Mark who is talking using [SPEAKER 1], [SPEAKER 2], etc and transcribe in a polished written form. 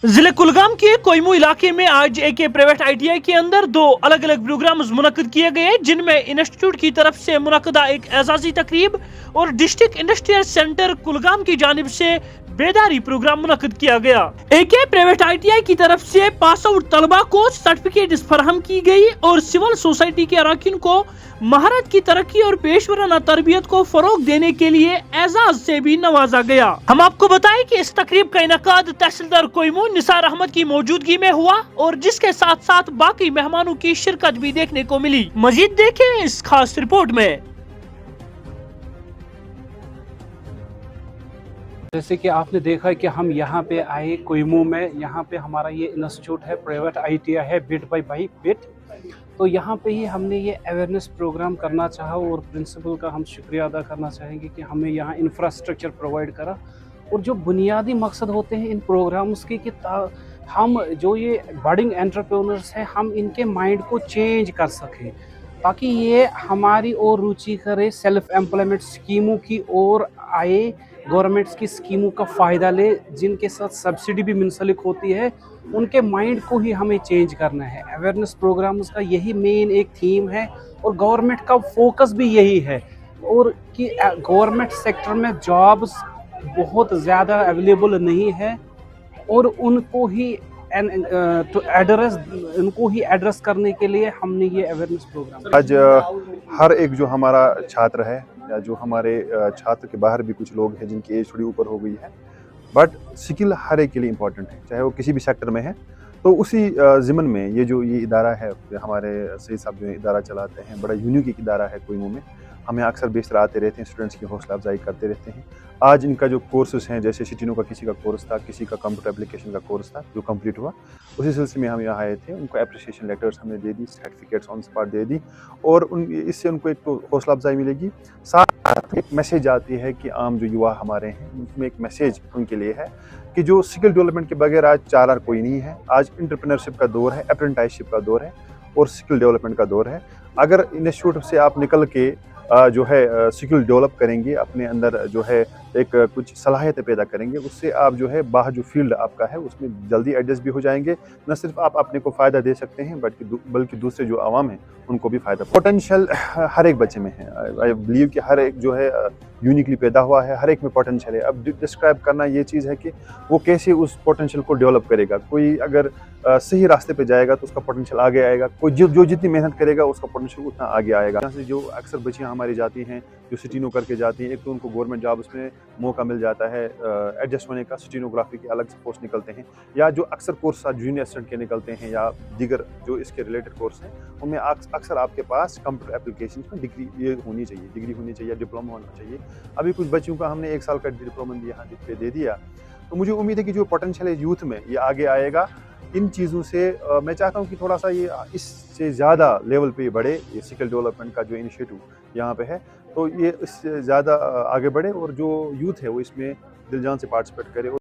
[SPEAKER 1] जिले कुलगाम के कोयमू इलाके में आज एक प्राइवेट आईटीआई के अंदर दो अलग अलग प्रोग्राम्स मुनक्किद किए गए, जिनमें इंस्टीट्यूट की तरफ से मुनक्किदा एक एजाजी तकरीब और डिस्ट्रिक्ट इंडस्ट्रियल सेंटर कुलगाम की जानिब से बेदारी प्रोग्राम मुनक्किद किया गया। एक प्राइवेट आईटीआई की तरफ से पास आउट तलबा को सर्टिफिकेट फराहम की गई और सिविल सोसाइटी के अरकान को महारत की तरक्की और पेशवराना तरबियत को फरोग देने के लिए एजाज से भी नवाजा गया। हम आपको बताएं कि इस तकरीब का इनकाद तहसीलदार कोयमू निसार अहमद की मौजूदगी में हुआ और जिसके साथ साथ बाकी मेहमानों की शिरकत भी देखने को मिली। मजीद देखें इस खास रिपोर्ट में।
[SPEAKER 2] जैसे कि आपने देखा कि हम यहाँ पे आए कोयमू में, यहाँ पे हमारा ये इंस्टीट्यूट है, प्राइवेट आईटीआई है, बिट बाई बिट। तो यहाँ पे ही हमने ये अवेयरनेस प्रोग्राम करना चाहा और प्रिंसिपल का हम शुक्रिया अदा करना चाहेंगे कि हमें यहाँ इंफ्रास्ट्रक्चर प्रोवाइड करा। और जो बुनियादी मकसद होते हैं इन प्रोग्राम्स के कि हम जो ये बडिंग एंटरप्रेन्योर्स हैं हम इनके माइंड को चेंज कर सकें, ताकि ये हमारी और रुचि करे, सेल्फ एम्प्लॉयमेंट स्कीमों की ओर आए, गवर्नमेंट्स की स्कीमों का फ़ायदा ले, जिनके साथ सब्सिडी भी मुंसलिक होती है, उनके माइंड को ही हमें चेंज करना है। अवेयरनेस प्रोग्राम्स का यही मेन एक थीम है और गवर्नमेंट का फोकस भी यही है, और कि गवर्नमेंट सेक्टर में जॉब्स बहुत ज़्यादा अवेलेबल नहीं है और उनको ही एड्रेस करने के लिए हमने ये अवेयरनेस प्रोग्राम।
[SPEAKER 3] आज हर एक जो हमारा छात्र है या जो हमारे छात्र के बाहर भी कुछ लोग हैं जिनकी एज थोड़ी ऊपर हो गई है, बट स्किल हर एक के लिए इम्पोर्टेंट है, चाहे वो किसी भी सेक्टर में है। तो उसी ज़िमन में ये इदारा है, हमारे सईद साहब जो इदारा चलाते हैं, बड़ा यूनिक एक इदारा है कोयमू में। हमें अक्सर बेशतर आते रहते हैं, स्टूडेंट्स की हौसला अफजाई करते रहते हैं। आज इनका जो कोर्सेज हैं, जैसे सिटीनो का किसी का कोर्स था, किसी का कंप्यूटर एप्लीकेशन का कोर्स था जो कंप्लीट हुआ, उसी सिलसिले में हम यहाँ आए थे। उनको अप्रिसिएशन लेटर्स हमने दे दी, सर्टिफिकेट्स ऑन स्पॉट दे दी और इससे उनको एक तो हौसला अफजाई मिलेगी, साथ एक मैसेज आती है कि आम जो युवा हमारे हैं उनमें एक मैसेज उनके लिए है कि जो स्किल डेवलपमेंट के बगैर आज चारार कोई नहीं है। आज एंटरप्रेन्योरशिप का दौर है, अप्रेंटिसशिप का दौर है और स्किल डेवलपमेंट का दौर है। अगर इंस्टीट्यूट से आप निकल के जो है स्किल डेवलप करेंगे, अपने अंदर जो है एक कुछ सलाहियतें पैदा करेंगे, उससे आप जो है बाहर जो फील्ड आपका है उसमें जल्दी एडजस्ट भी हो जाएंगे। न सिर्फ आप अपने को फ़ायदा दे सकते हैं बल्कि दूसरे जो आवाम हैं उनको भी फ़ायदा। पोटेंशियल हर एक बच्चे में है, आई बिलीव कि हर एक जो है यूनिकली पैदा हुआ है, हर एक में पोटेंशियल है। अब डिस्क्राइब करना ये चीज़ है कि वो कैसे उस पोटेंशियल को डेवलप करेगा। कोई अगर सही रास्ते पे जाएगा तो उसका पोटेंशियल आगे आएगा, कोई जो जितनी मेहनत करेगा उसका पोटेंशियल उतना आगे आएगा। यहाँ से जो अक्सर बच्चियाँ हमारी जाती हैं, जो सिटीनो करके जाती हैं, एक तो उनको गवर्नमेंट जॉब्स में मौका मिल जाता है एडजस्ट होने का, स्टीनोग्राफी के अलग से पोस्ट निकलते हैं, या जो अक्सर कोर्स जूनियर असिस्टेंट के निकलते हैं या दीगर जो इसके रिलेटेड कोर्स हैं, उनमें अक्सर आपके पास कंप्यूटर एप्लीकेशन में डिग्री होनी चाहिए, डिप्लोमा होना चाहिए। अभी कुछ बच्चों का हमने 1 साल का डिप्लोमा यहाँ दे दिया, तो मुझे उम्मीद है कि जो पोटेंशियल है यूथ में ये आगे आएगा। इन चीज़ों से मैं चाहता हूँ कि थोड़ा सा ये इससे ज़्यादा लेवल पे बढ़े, ये स्किल डेवलपमेंट का जो इनिशिएटिव यहाँ पे है, तो ये इससे ज़्यादा आगे बढ़े और जो यूथ है वो इसमें दिल जान से पार्टिसिपेट करे।